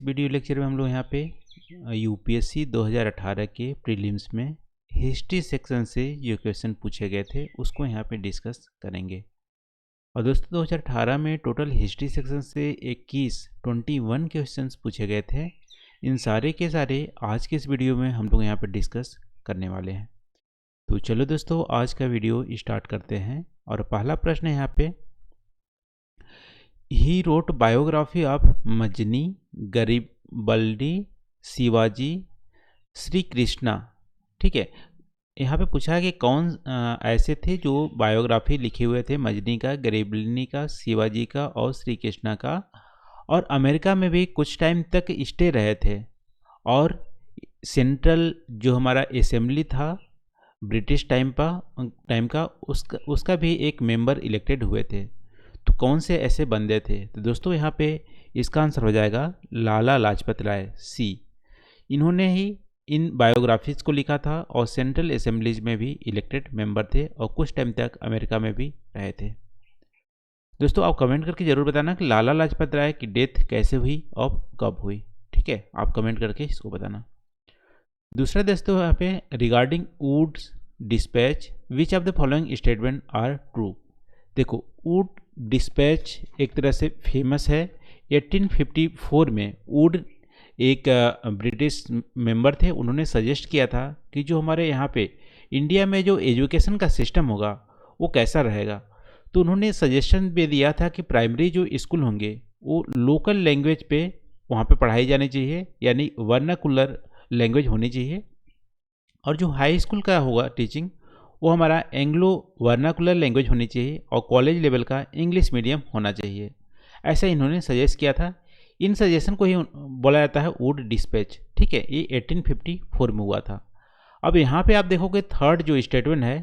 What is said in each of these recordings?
Video lecture में हम लोग यहाँ पे यूपीएससी 2018 के प्रीलिम्स में हिस्ट्री सेक्शन से जो क्वेश्चन पूछे गए थे उसको यहाँ पे डिस्कस करेंगे। और दोस्तों 2018 में टोटल हिस्ट्री सेक्शन से 21 क्वेश्चंस पूछे गए थे। इन सारे के सारे आज के इस वीडियो में हम लोग यहाँ पे डिस्कस करने वाले हैं। तो चलो दोस्तों आज का वीडियो स्टार्ट करते हैं। और पहला प्रश्न है यहाँ पे, he wrote biography of Mazzini, Garibaldi, Shivaji, Shri Krishna. ठीक है, यहाँ पे पूछा है कि कौन ऐसे थे जो बायोग्राफी लिखे हुए थे मजनी का, गरीबल्दी का, शिवाजी का और श्री कृष्णा का, और अमेरिका में भी कुछ टाइम तक स्टे रहे थे, और सेंट्रल जो हमारा असेंबली था ब्रिटिश टाइम का उसका भी एक मेंबर इलेक्टेड हुए थे। तो कौन से ऐसे बंदे थे? तो दोस्तों यहाँ पे इसका आंसर हो जाएगा लाला लाजपत राय, सी। इन्होंने ही इन बायोग्राफीज को लिखा था और सेंट्रल असेंबलीज में भी इलेक्टेड मेंबर थे और कुछ टाइम तक अमेरिका में भी रहे थे। दोस्तों आप कमेंट करके जरूर बताना कि लाला लाजपत राय की डेथ कैसे हुई और कब हुई। ठीक है, आप कमेंट करके इसको बताना। दूसरा दोस्तों यहाँ पे, regarding Wood's despatch which of the following statement are true. देखो, वुड डिस्पैच एक तरह से फेमस है। 1854 में वुड एक ब्रिटिश मेंबर थे, उन्होंने सजेस्ट किया था कि जो हमारे यहाँ पे इंडिया में जो एजुकेशन का सिस्टम होगा वो कैसा रहेगा। तो उन्होंने सजेशन भी दिया था कि प्राइमरी जो स्कूल होंगे वो लोकल लैंग्वेज पे वहाँ पे पढ़ाई जानी चाहिए, यानी वर्नाकुलर लैंग्वेज होनी चाहिए, और जो हाई स्कूल का होगा टीचिंग वो हमारा एंग्लो वर्नाकुलर लैंग्वेज होनी चाहिए, और कॉलेज लेवल का इंग्लिश मीडियम होना चाहिए। ऐसा इन्होंने सजेस्ट किया था। इन सजेशन को ही बोला जाता है वुड डिस्पैच। ठीक है, ये 1854 में हुआ था। अब यहाँ पे आप देखोगे थर्ड जो स्टेटमेंट है,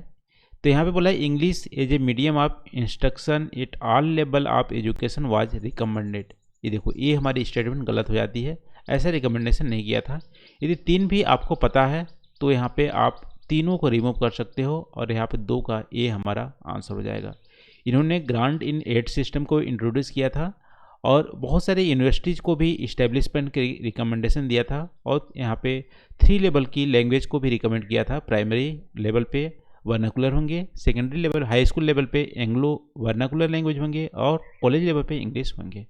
तो यहाँ पे बोला है English as a medium of instruction at all level of education was recommended. ये देखो, ये हमारी स्टेटमेंट गलत हो जाती है, ऐसा रिकमेंडेशन नहीं किया था। यदि तीन भी आपको पता है तो यहाँ पे आप तीनों को रिमूव कर सकते हो, और यहाँ पे 2 का ए हमारा आंसर हो जाएगा। इन्होंने ग्रांट इन एड सिस्टम को इंट्रोड्यूस किया था, और बहुत सारे यूनिवर्सिटीज़ को भी इस्टेब्लिशमेंट के रिकमेंडेशन दिया था, और यहाँ पे 3 लेवल की लैंग्वेज को भी रिकमेंड किया था। प्राइमरी लेवल पे वर्नाकुलर होंगे, secondary level high school level पे एंग्लो वर्नाकुलर लैंग्वेज होंगे, और कॉलेज लेवल पे इंग्लिश होंगे।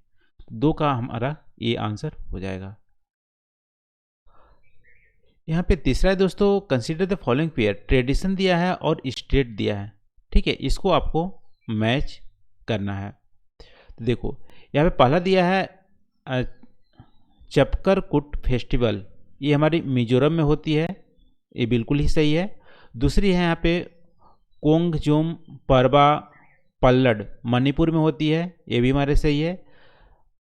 2 का हमारा ये आंसर हो जाएगा। यहाँ पे तीसरा है दोस्तों, consider the following pair. Tradition दिया है और स्टेट दिया है। ठीक है, इसको आपको मैच करना है। तो देखो, यहाँ पे पहला दिया है चपकर कुट फेस्टिवल, ये हमारी मिजोरम में होती है, ये बिल्कुल ही सही है। दूसरी है यहाँ पे कोंगजोम परबा पल्लड, मणिपुर में होती है, ये भी हमारे सही है।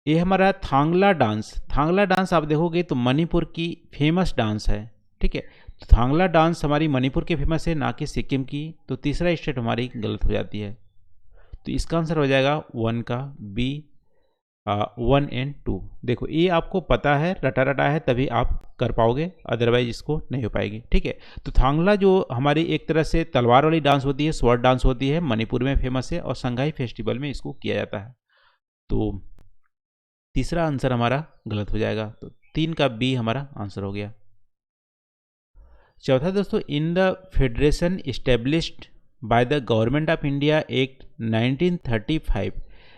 ये हमारा थांगला डांस आप देखोगे तो मणिपुर की फेमस डांस है। ठीक है, तो थांगला डांस हमारी मणिपुर के फेमस है, ना कि सिक्किम की। तो तीसरा स्टेट हमारी गलत हो जाती है। तो इसका आंसर हो जाएगा 1 का बी, 1 एंड 2। देखो, ये आपको पता है, रटा है, तभी आप कर पाओगे, अदरवाइज इसको नहीं हो पाएगी। ठीक है, तो थांगला जो हमारी एक तरह से तलवार वाली डांस होती है, स्वॉर्ड डांस होती है, मणिपुर में फेमस है, और संघाई फेस्टिवल में इसको किया जाता है। तो तीसरा आंसर हमारा गलत हो जाएगा। तो 3 का बी हमारा आंसर हो गया। चौथा दोस्तों, in the federation established by the government of India act 1935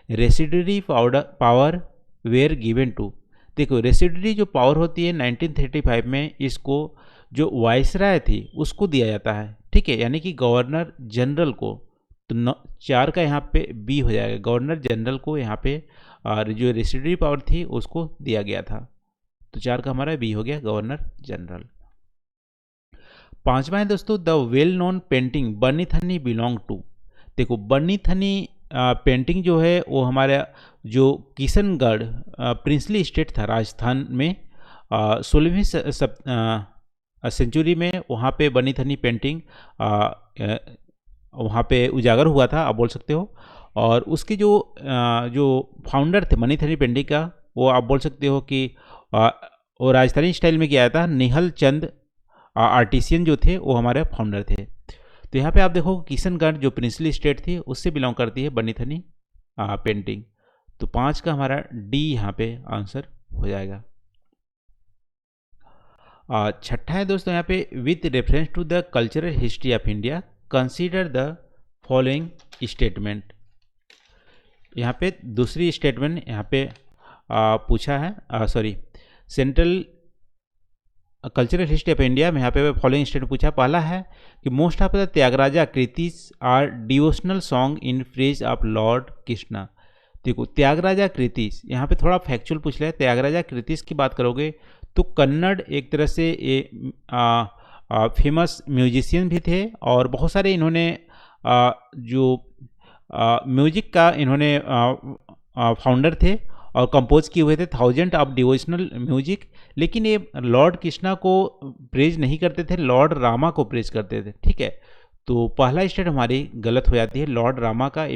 residuary power were given to. देखो, रेसिडरी जो पावर होती है 1935 में, इसको जो वाइसराय थी उसको दिया जाता है। ठीक है, यानी कि गवर्नर जनरल को। तो 4 का यहाँ पे बी हो जाएगा, गवर्नर जनरल को यहाँ पे और जो रेसिडरी पावर थी उसको दिया गया था। तो 4 का हमारा बी हो गया, गवर्नर जनरल। पांचवा है दोस्तों, the well known painting Bani Thani belong to. देखो, बनीथनी पेंटिंग जो है वो हमारा जो किशनगढ़ प्रिंसली स्टेट था राजस्थान में, 16वीं सेंचुरी में वहाँ पे बनीथनी पेंटिंग वहाँ पे उजागर हुआ था, आप बोल सकते हो। और उसके जो फाउंडर थे मनीथनी पेंटिंग का, वो आप बोल सकते हो कि वो राजस्थानी स्टाइल में किया था। निहल चंद आर्टिसियन जो थे वो हमारे फाउंडर थे। तो यहाँ पे आप देखो, किशनगढ़ जो प्रिंसली स्टेट थी उससे बिलोंग करती है बनीथनी पेंटिंग। तो 5 का हमारा डी यहाँ पे आंसर हो जाएगा। छठा है दोस्तों यहाँ पे, with reference to the cultural history of India consider the following statement. यहाँ पे दूसरी स्टेटमेंट यहाँ पे पूछा है, sorry, central cultural history of India में यहाँ पे फॉलोइंग स्टेटमेंट पूछा। पहला है कि most of the Tyagaraja kritis are devotional song in praise of Lord Krishna. देखो त्यागराजा कृतिस, यहाँ पे थोड़ा फैक्चुअल पूछ लिया। त्यागराजा कृतिस की बात करोगे तो कन्नड़ एक तरह से ये फेमस म्यूजिशियन भी थे और बहुत सारे इन्होंने जो म्यूजिक का इन्होंने फाउंडर थे और कंपोज किए हुए थे थाउजेंड ऑफ डिवोशनल म्यूजिक। लेकिन ये लॉर्ड कृष्णा को प्रेज नहीं करते थे, लॉर्ड रामा को प्रेज करते थे। ठीक है, तो पहला स्टेट हमारी गलत हो जाती है, लॉर्ड रामा का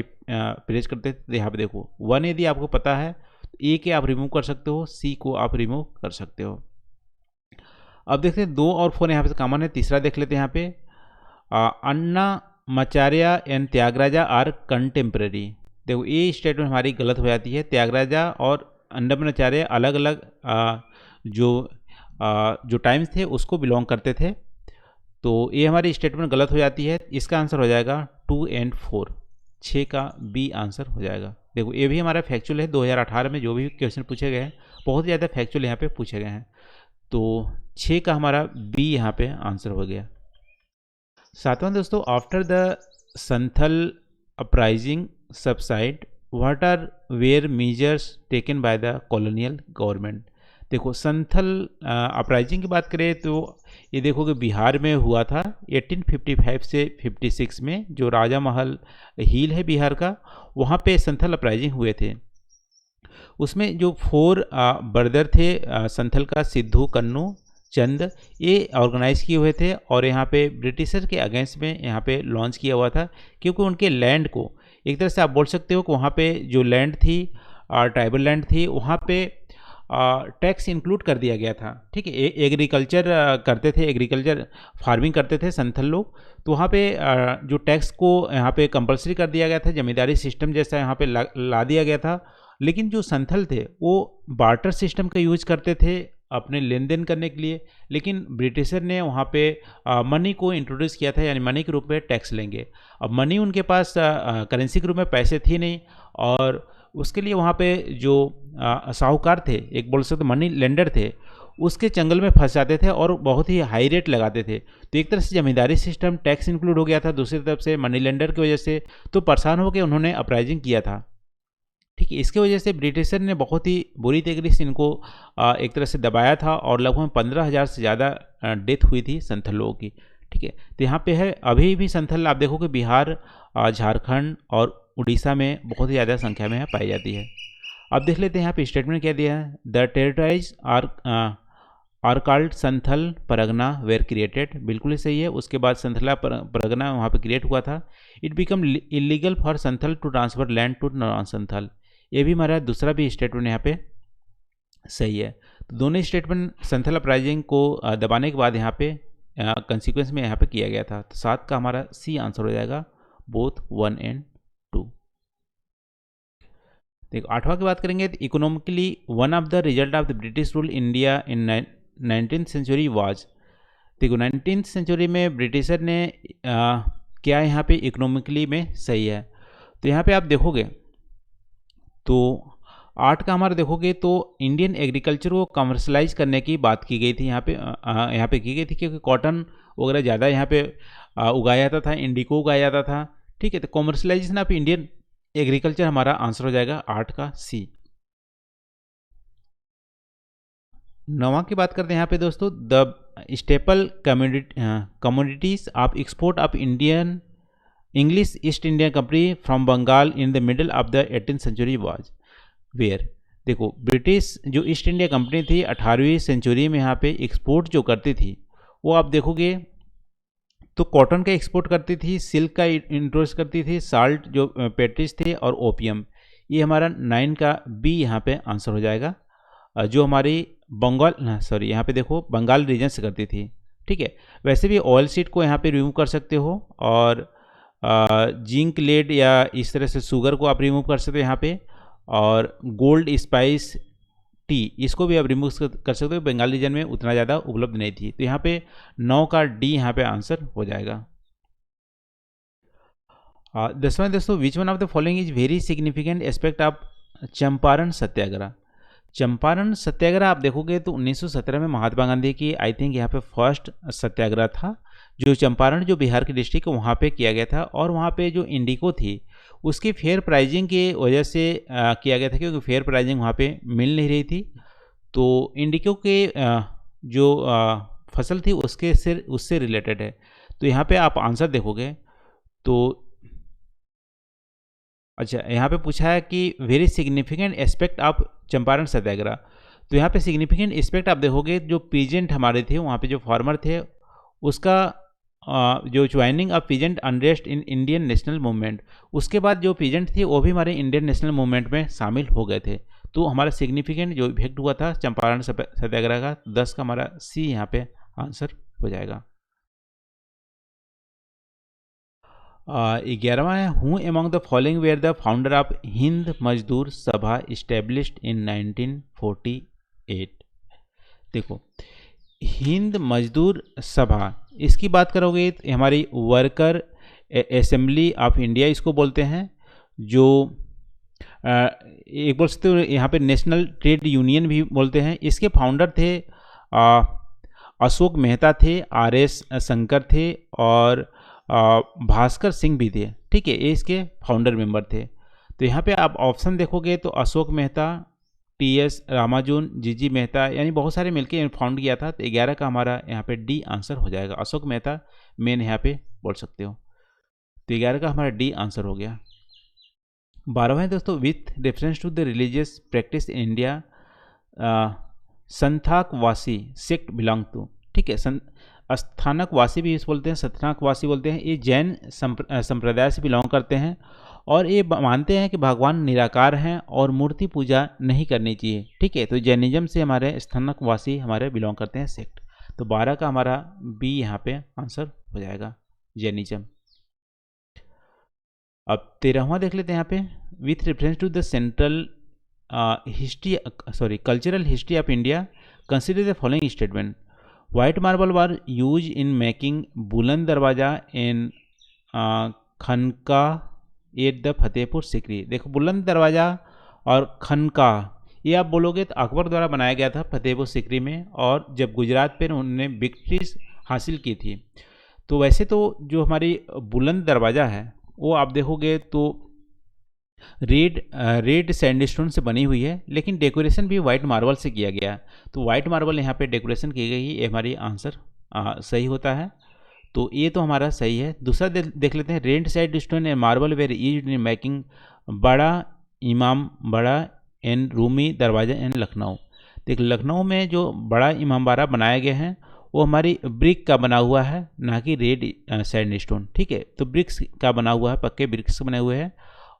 प्रेज करते थे। तो यहाँ पे देखो 1 यदि आपको पता है तो ए के आप रिमूव कर सकते हो, सी को आप रिमूव कर सकते हो। अब देखते हैं 2 और 4 यहाँ पे कॉमन है। तीसरा देख लेते हैं यहाँ पे, अन्ना मचार्य एंड त्यागराजा आर कंटेम्प्रेरी। देखो ये स्टेटमेंट हमारी गलत हो जाती है। त्यागराजा और अन्नमाचार्य अलग अलग जो टाइम्स थे उसको बिलोंग करते थे, तो ये हमारी स्टेटमेंट गलत हो जाती है। इसका आंसर हो जाएगा 2 और 4, 6 का बी आंसर हो जाएगा। देखो ये भी हमारा फैक्चुअल है, 2018 में जो भी क्वेश्चन पूछे गए हैं बहुत ज़्यादा फैक्चुअल यहाँ पे पूछे गए हैं, तो 6 का हमारा बी यहाँ पे आंसर हो गया। 7वां दोस्तों, after the Santhal uprising subside what are were measures taken by the colonial government. देखो संथल अपराइजिंग की बात करें तो ये देखोगे बिहार में हुआ था 1855 से 56 में, जो राजा महल हिल है बिहार का, वहाँ पे संथल अपराइजिंग हुए थे। उसमें जो 4 ब्रदर थे संथल का, सिद्धू, कन्नू, चंद, ये ऑर्गेनाइज किए हुए थे और यहाँ पे ब्रिटिशर के अगेंस्ट में यहाँ पे लॉन्च किया हुआ था, क्योंकि उनके लैंड को एक तरह से आप बोल सकते हो कि वहाँ पे जो लैंड थी ट्राइबल लैंड थी, वहाँ पे टैक्स इंक्लूड कर दिया गया था। ठीक है, एग्रीकल्चर करते थे, एग्रीकल्चर फार्मिंग करते थे संथल लोग, तो वहाँ पे जो टैक्स को यहाँ पे कंपलसरी कर दिया गया था, जमींदारी सिस्टम जैसा यहाँ पे ला दिया गया था। लेकिन जो संथल थे वो बार्टर सिस्टम का यूज करते थे अपने लेन देन करने के लिए, लेकिन ब्रिटिशर ने वहाँ पे मनी को इंट्रोड्यूस किया था, यानी मनी के रूप में टैक्स लेंगे। अब मनी उनके पास करेंसी के रूप में पैसे थी नहीं, और उसके लिए वहाँ पे जो साहूकार थे, एक बोल सकते मनी लेंडर थे, उसके चंगल में फंस जाते थे और बहुत ही हाई रेट लगाते थे। तो एक तरह से जमींदारी सिस्टम टैक्स इंक्लूड हो गया था, दूसरी तरफ से मनी लेंडर की वजह से तो परेशान होकर उन्होंने अपराइजिंग किया था। ठीक है, इसके वजह से ब्रिटिशर ने बहुत ही बुरी तरीके से इनको एक तरह से दबाया था और लगभग 15,000 से ज़्यादा डेथ हुई थी संथल लोगों की। ठीक है, तो यहाँ पे है अभी भी संथल आप देखोगे बिहार, झारखंड और उड़ीसा में बहुत ही ज़्यादा संख्या में पाई जाती है। अब देख लेते हैं यहाँ पे स्टेटमेंट क्या दिया है, the territories are called Santhal Pargana were created. बिल्कुल ही सही है। उसके बाद संथला परगना वहाँ पे क्रिएट हुआ था। It become illegal for Santhal to transfer land to non Santhal. ये भी हमारा दूसरा भी स्टेटमेंट यहाँ पे सही है। तो दोनों स्टेटमेंट संथल अपराइजिंग को दबाने के बाद यहाँ पे कंसिक्वेंस में यहाँ पे किया गया था। तो 7 का हमारा सी आंसर हो जाएगा, बोथ 1 और 2। देखो 8वां की बात करेंगे तो economically one of the result of the British rule India in 19th century was. देखो 19th सेंचुरी में ब्रिटिशर ने क्या यहाँ पे इकोनॉमिकली में सही है। तो यहाँ पे आप देखोगे तो 8 का हमारा देखोगे तो इंडियन एग्रीकल्चर को कमर्शलाइज करने की बात की गई थी यहाँ पे की गई थी, क्योंकि कॉटन वगैरह ज़्यादा यहाँ पे उगाया जाता था, इंडिको उगाया जाता था। ठीक है, तो कमर्शलाइजेशन ऑफ इंडियन एग्रीकल्चर हमारा आंसर हो जाएगा 8 का सी। 9वां की बात करते हैं यहाँ पे दोस्तों, the staple commodities of export of Indian English East India Company from Bengal in the middle of the 18th century was were. देखो ब्रिटिश जो ईस्ट इंडिया कंपनी थी 18वीं सेंचुरी में यहाँ पे एक्सपोर्ट जो करती थी वो आप देखोगे तो कॉटन का एक्सपोर्ट करती थी, सिल्क का इंट्रोड्यूस करती थी, साल्ट जो पेट्रिज थे और ओपियम। ये हमारा 9 का बी यहाँ पे आंसर हो जाएगा, जो हमारी बंगाल सॉरी यहाँ पे देखो बंगाल रीजन से करती थी। ठीक है, वैसे भी ऑयल सीड को यहाँ पे रिमूव कर सकते हो और जिंक लेड या इस तरह से शुगर को आप रिमूव कर सकते हो यहाँ पे, और गोल्ड स्पाइस टी, इसको भी आप रिमूव कर सकते हो, बंगाल रीजन में उतना ज़्यादा उपलब्ध नहीं थी। तो यहाँ पे 9 का डी यहाँ पे आंसर हो जाएगा। 10वां दोस्तों, which one of the following is very significant aspect of Champaran Satyagraha. Champaran Satyagraha आप देखोगे तो 1917 में महात्मा गांधी की आई थिंक यहाँ पे फर्स्ट सत्याग्रह था, जो चंपारण जो बिहार की डिस्ट्रिक्ट वहाँ पे किया गया था। और वहाँ पे जो इंडिको थी उसकी फेयर प्राइजिंग की वजह से किया गया था, क्योंकि फेयर प्राइजिंग वहाँ पे मिल नहीं रही थी। तो इंडिको के जो फसल थी उससे रिलेटेड है। तो यहाँ पे आप आंसर देखोगे तो अच्छा, यहाँ पे पूछा है कि very significant aspect of Champaran Satyagraha. तो यहाँ पे सिग्निफिकेंट एस्पेक्ट आप देखोगे, जो पीजेंट हमारे थे वहाँ पे जो फार्मर थे उसका जो joining of peasant unrest in Indian national movement, उसके बाद जो पीजेंट थे वो भी हमारे इंडियन नेशनल मूवमेंट में शामिल हो गए थे। तो हमारा सिग्निफिकेंट जो इफेक्ट हुआ था चंपारण सत्याग्रह का, 10 का हमारा सी यहाँ पे आंसर हो जाएगा। 11वां है, who among the following were the founder of Hind Mazdoor Sabha established in 1948। देखो, हिंद मजदूर सभा, इसकी बात करोगे तो हमारी वर्कर असेंबली ऑफ इंडिया इसको बोलते हैं, जो एक बोल सकते हो यहाँ पे नेशनल ट्रेड यूनियन भी बोलते हैं। इसके फाउंडर थे अशोक मेहता थे, आर.एस. शंकर थे और भास्कर सिंह भी थे। ठीक है, ये इसके फाउंडर मेंबर थे। तो यहाँ पे आप ऑप्शन देखोगे तो अशोक मेहता, टी.एस. रामानुजन, जी मेहता, यानी बहुत सारे मिलकर फाउंड किया था। तो 11 का हमारा यहाँ पे डी आंसर हो जाएगा। अशोक मेहता मेन यहाँ पे बोल सकते हो। तो 11 का हमारा डी आंसर हो गया। 12वां दोस्तों, with reference to the religious practice in India Sthanakvasi sect belong to. ठीक है, स्थानकवासी भी इस बोलते हैं, संथाकवासी बोलते हैं। ये जैन संप्रदाय से बिलोंग करते हैं और ये मानते हैं कि भगवान निराकार हैं और मूर्ति पूजा नहीं करनी चाहिए। ठीक है, तो जैनिज्म से हमारे स्थानकवासी हमारे बिलोंग करते हैं सेक्ट। तो 12 का हमारा बी यहाँ पे आंसर हो जाएगा, जैनिज्म। अब 13वां देख लेते हैं यहाँ पे, with reference to the central cultural history of India consider the following statement. White marble were used in making Buland Darwaza in खनका एट द फतेहपुर सिकरी। देखो, बुलंद दरवाजा और खनका ये आप बोलोगे तो अकबर द्वारा बनाया गया था फतेहपुर सिकरी में, और जब गुजरात पे उन्होंने विक्ट्रीज हासिल की थी। तो वैसे तो जो हमारी बुलंद दरवाज़ा है वो आप देखोगे तो रेड सैंडस्टोन से बनी हुई है, लेकिन डेकोरेशन भी वाइट मार्बल से किया गया। तो वाइट मार्बल यहाँ पे डेकोरेशन की गई, ये हमारी आंसर सही होता है। तो ये तो हमारा सही है। दूसरा देख लेते हैं, red sandstone and marble where used in making बड़ा इमाम बड़ा एंड रूमी दरवाजा एंड लखनऊ। देख, लखनऊ में जो बड़ा इमामबाड़ा बनाए गए हैं वो हमारी ब्रिक का बना हुआ है, ना कि रेड सैंडस्टोन। ठीक है, तो ब्रिक्स का बना हुआ है, पक्के ब्रिक्स बने हुए हैं।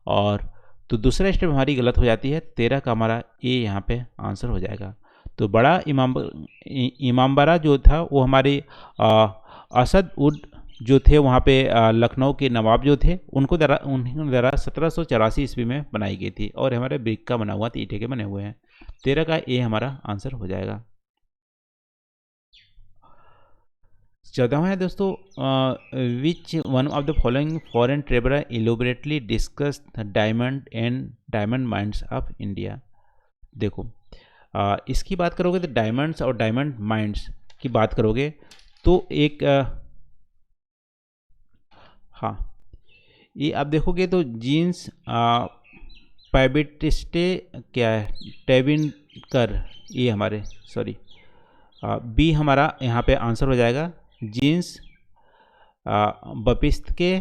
और तो दूसरा स्टेप हमारी गलत हो जाती है। 13 का हमारा ए यहाँ पे आंसर हो जाएगा। तो बड़ा इमामबाड़ा जो था वो हमारी असद उद जो थे वहाँ पे लखनऊ के नवाब जो थे उनके द्वारा 1784 ईस्वी में बनाई गई थी, और हमारे ब्रिक का बना हुआ था, ईंटे के बने हुए हैं। 13 का ए हमारा आंसर हो जाएगा। 14वां है दोस्तों, which one of the following foreign traveller elaborately discuss diamond and diamond mines of India. देखो, इसकी बात करोगे तो डायमंड्स और डायमंड माइंस की बात करोगे तो एक हाँ, ये आप देखोगे तो जीन्स पैबिटिस्टे क्या है, टेबिनकर, ये हमारे बी हमारा यहाँ पे आंसर हो जाएगा। जीन्स बपिस्त के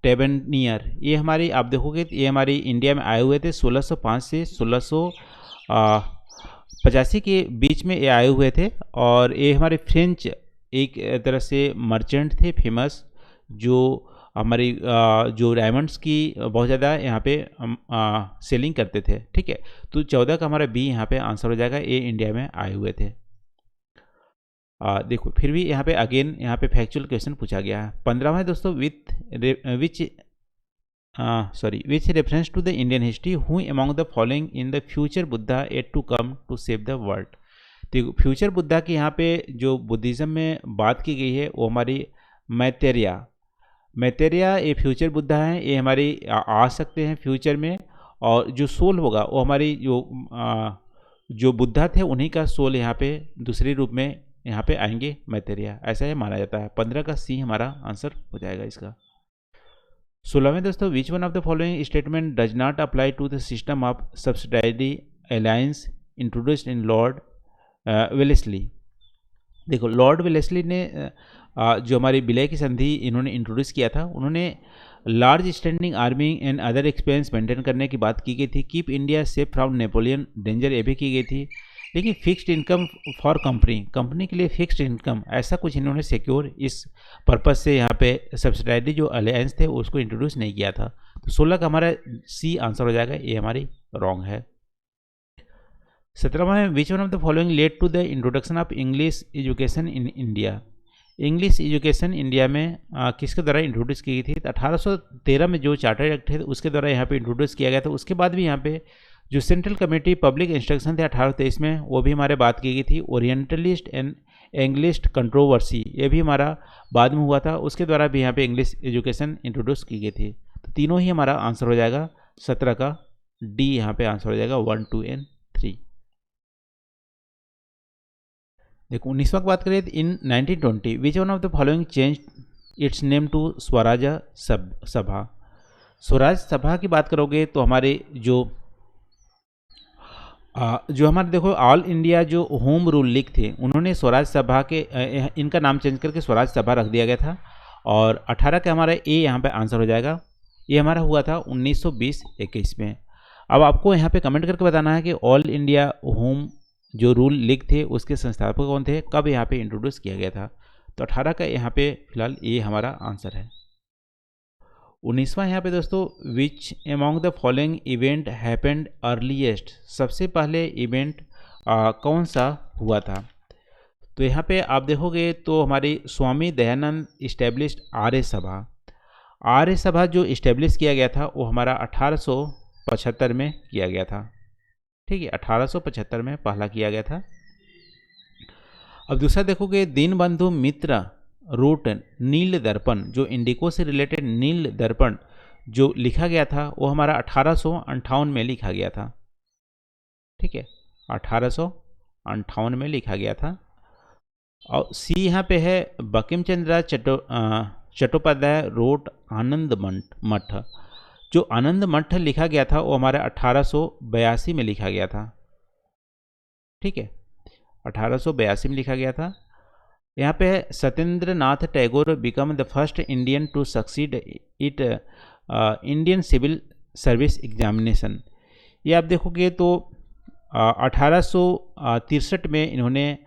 टेबनियर, ये हमारी आप देखोगे ये हमारी इंडिया में आए हुए थे 1605 से 1685 के बीच में ये आए हुए थे। और ये हमारे फ्रेंच एक तरह से मर्चेंट थे फेमस, जो हमारी जो डायमंड्स की बहुत ज़्यादा यहाँ पे सेलिंग करते थे। ठीक है, तो 14 का हमारा बी यहाँ पे आंसर हो जाएगा, ये इंडिया में आए हुए थे। देखो, फिर भी यहाँ पे अगेन यहाँ पे फैक्चुअल क्वेश्चन पूछा गया है। 15वां है दोस्तों, विच which reference to the Indian history, who among the following in the future Buddha yet to come to save the world। तो फ्यूचर बुद्धा की यहाँ पे जो बुद्धिज़्म में बात की गई है वो हमारी मैतेरिया ये फ्यूचर बुद्धा हैं, ये हमारी आ सकते हैं फ्यूचर में, और जो सोल होगा वो हमारी जो बुद्धा थे उन्हीं का सोल यहाँ पे दूसरे रूप में यहाँ पे आएंगे मैतेरिया, ऐसा ही माना जाता है। 15 का सी हमारा आंसर हो जाएगा इसका। 16वें दोस्तों, which one of the following statement does not apply to the system of subsidiary alliance introduced in Lord Wellesley. देखो लॉर्ड वेलेस्ली ने जो हमारी विलय की संधि इन्होंने इंट्रोड्यूस किया था, उन्होंने large standing army and other expense maintain करने की बात की गई थी। Keep India safe from Napoleon danger ये भी की गई थी। लेकिन फिक्स्ड इनकम फॉर कंपनी के लिए फिक्स्ड इनकम ऐसा कुछ इन्होंने सिक्योर इस पर्पज़ से यहाँ पे सब्सिडायरी जो अलायंस थे उसको इंट्रोड्यूस नहीं किया था। तो 16 का हमारा सी आंसर हो जाएगा, ये हमारी रॉन्ग है। 17वां है, which one of the following led to the introduction of English education in India. English education India में किसके द्वारा इंट्रोड्यूस की गई थी? तो 1813 में जो चार्टर एक्ट है उसके द्वारा यहाँ पे इंट्रोड्यूस किया गया था। उसके बाद भी यहाँ पे जो सेंट्रल कमेटी पब्लिक इंस्ट्रक्शन थे 1823 में, वो भी हमारे बात की गई थी। ओरिएंटलिस्ट एंड इंग्लिश कंट्रोवर्सी ये भी हमारा बाद में हुआ था, उसके द्वारा भी यहाँ पे इंग्लिश एजुकेशन इंट्रोड्यूस की गई थी। तो तीनों ही हमारा आंसर हो जाएगा 17 का डी, यहाँ पे आंसर हो जाएगा 1, 2 एंड 3। देखो 19वां की बात करें, in 1920 which one of the following change its name to Swaraj Sabha. Swaraj सभा की बात करोगे तो हमारे जो हमारे देखो ऑल इंडिया जो होम रूल लीग थे उन्होंने स्वराज सभा के इनका नाम चेंज करके स्वराज सभा रख दिया गया था। और 18 का हमारा ए यहाँ पे आंसर हो जाएगा। ये हमारा हुआ था 1920-21 में। अब आपको यहाँ पे कमेंट करके बताना है कि ऑल इंडिया होम जो रूल लीग थे उसके संस्थापक कौन थे, कब यहाँ पे इंट्रोड्यूस किया गया था। तो 18 का यहाँ पे फिलहाल ये हमारा आंसर है। 19वां यहाँ पे दोस्तों, which among the following event happened earliest. सबसे पहले इवेंट कौन सा हुआ था? तो यहाँ पे आप देखोगे तो हमारी स्वामी दयानंद इस्टेब्लिश्ड आर्य सभा। आर्य सभा जो इस्टेब्लिश किया गया था वो हमारा 1875 में किया गया था। ठीक है, 1875 में पहला किया गया था। अब दूसरा देखोगे, दीनबंधु मित्र रूट नील दर्पण, जो इंडिको से रिलेटेड नील दर्पण जो लिखा गया था वो हमारा 1858 में लिखा गया था। ठीक है, 1858 में लिखा गया था। और सी यहाँ पे है, बंकिम चंद्र चट्टोपाध्याय रोट आनंद मठ। जो आनंद मठ लिखा गया था वो हमारे 1882 में लिखा गया था। ठीक है, 1882 में लिखा गया था। यहाँ पे है, Satyendra Nath Tagore become the first Indian to succeed it Indian civil service examination. ये आप देखोगे तो 1863 में इन्होंने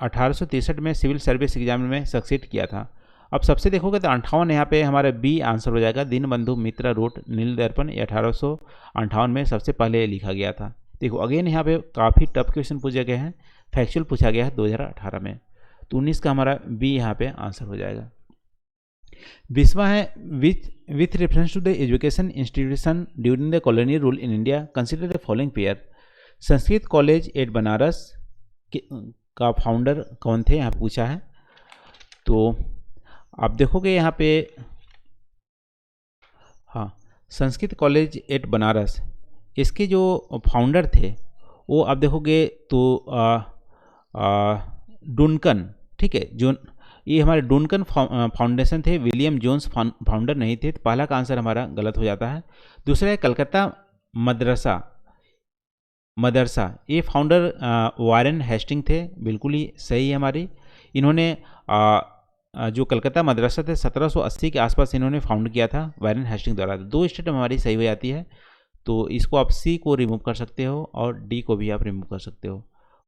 1863 में सिविल सर्विस एग्जाम में सक्सीड किया था। अब सबसे देखोगे तो 58 यहाँ पे हमारा बी आंसर हो जाएगा। दीनबंधु मित्र रोट नील दर्पण, ये 1858 में सबसे पहले लिखा गया था। देखो अगेन यहाँ पे काफ़ी टफ क्वेश्चन पूछे गए हैं, फैक्चुअल पूछा गया है 2018 में। तो 19 का हमारा बी यहाँ पे आंसर हो जाएगा। 20वां है, with reference to the education institution during the colonial rule in India consider the following pair. Sanskrit college at Banaras का फाउंडर कौन थे, यहाँ पूछा है। तो आप देखोगे यहाँ पे, हाँ, संस्कृत कॉलेज एट बनारस, इसके जो फाउंडर थे वो आप देखोगे तो डुनकन। ठीक है, जो ये हमारे डुनकन फाउंडेशन थे, विलियम जोन्स फाउंडर नहीं थे। तो पहला का आंसर हमारा गलत हो जाता है। दूसरा है कलकत्ता मदरसा, ये फाउंडर वारेन हेस्टिंग थे, बिल्कुल ही सही है हमारी। इन्होंने जो कलकत्ता मदरसा थे 1780 के आसपास इन्होंने फाउंड किया था वारेन हेस्टिंग द्वारा। 2 स्टेट हमारी सही हो जाती है। तो इसको आप सी को रिमूव कर सकते हो और डी को भी आप रिमूव कर सकते हो।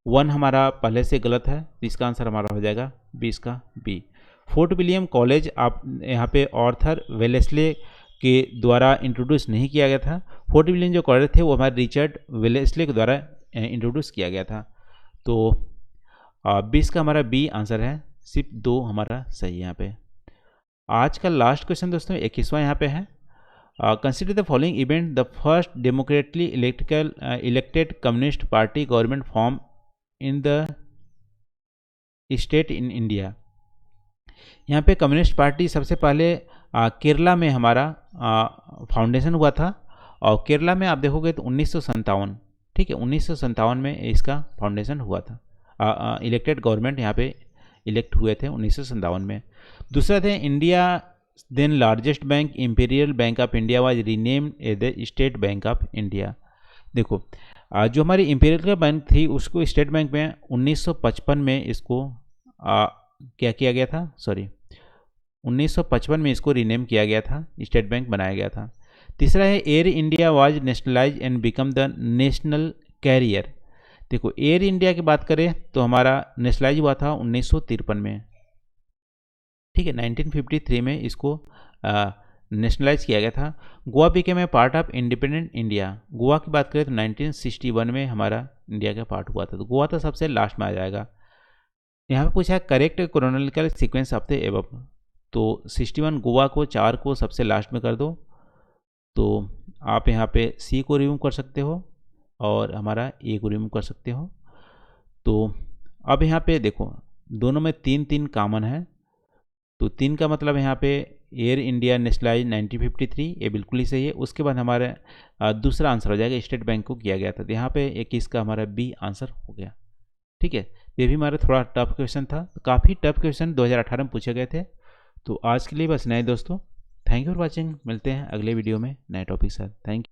1 हमारा पहले से गलत है, तो इसका आंसर हमारा हो जाएगा 20 का बी। फोर्ट विलियम कॉलेज आप यहाँ पे ऑर्थर वेलेस्ले के द्वारा इंट्रोड्यूस नहीं किया गया था। फोर्ट विलियम जो कॉलेज थे वो हमारे रिचर्ड वेलेस्ले के द्वारा इंट्रोड्यूस किया गया था। तो 20 का हमारा बी आंसर है, सिर्फ 2 हमारा सही है यहाँ पे। आज का लास्ट क्वेश्चन दोस्तों 21वां यहाँ पे है। Consider the following event the first democratically elected communist party government form in the state in India. यहाँ पे कम्युनिस्ट पार्टी सबसे पहले केरला में हमारा फाउंडेशन हुआ था, और केरला में आप देखोगे तो 1957, ठीक है, 1957 में इसका फाउंडेशन हुआ था। इलेक्टेड गवर्नमेंट यहाँ पे इलेक्ट हुए थे 1957 में। दूसरा थे India then largest bank imperial bank of India was renamed as the state bank of India. देखो जो हमारी इंपीरियल बैंक थी उसको स्टेट बैंक में 1955 में इसको क्या किया गया था, 1955 में इसको रीनेम किया गया था, स्टेट बैंक बनाया गया था। तीसरा है air India was nationalise and become the national carrier. देखो एयर इंडिया की बात करें तो हमारा नेशनलाइज हुआ था 1953 में, ठीक है, 1953 में इसको नेशनलाइज किया गया था। Goa became a part of independent India. Goa की बात करें तो 1961 में हमारा इंडिया का पार्ट हुआ था, तो गोवा तो सबसे लास्ट में आ जाएगा। यहाँ पे पूछा है correct chronological sequence of the above, तो 61 गोवा को 4 को सबसे लास्ट में कर दो, तो आप यहाँ पे सी को रिमूव कर सकते हो और हमारा ए को रिमूव कर सकते हो। तो अब यहाँ पे देखो दोनों में 3-3 कॉमन है, तो 3 का मतलब यहाँ पे एयर इंडिया नेशनलाइज 1953, ये बिल्कुल ही सही है। उसके बाद हमारे दूसरा आंसर हो जाएगा स्टेट बैंक को किया गया था, तो यहाँ पे 21 का हमारा बी आंसर हो गया, ठीक है। ये भी हमारा थोड़ा टफ क्वेश्चन था, काफ़ी टफ क्वेश्चन 2018 में पूछे गए थे। तो आज के लिए बस नए दोस्तों, थैंक यू फॉर वॉचिंग, मिलते हैं अगले वीडियो में नए टॉपिक के साथ। Thank you.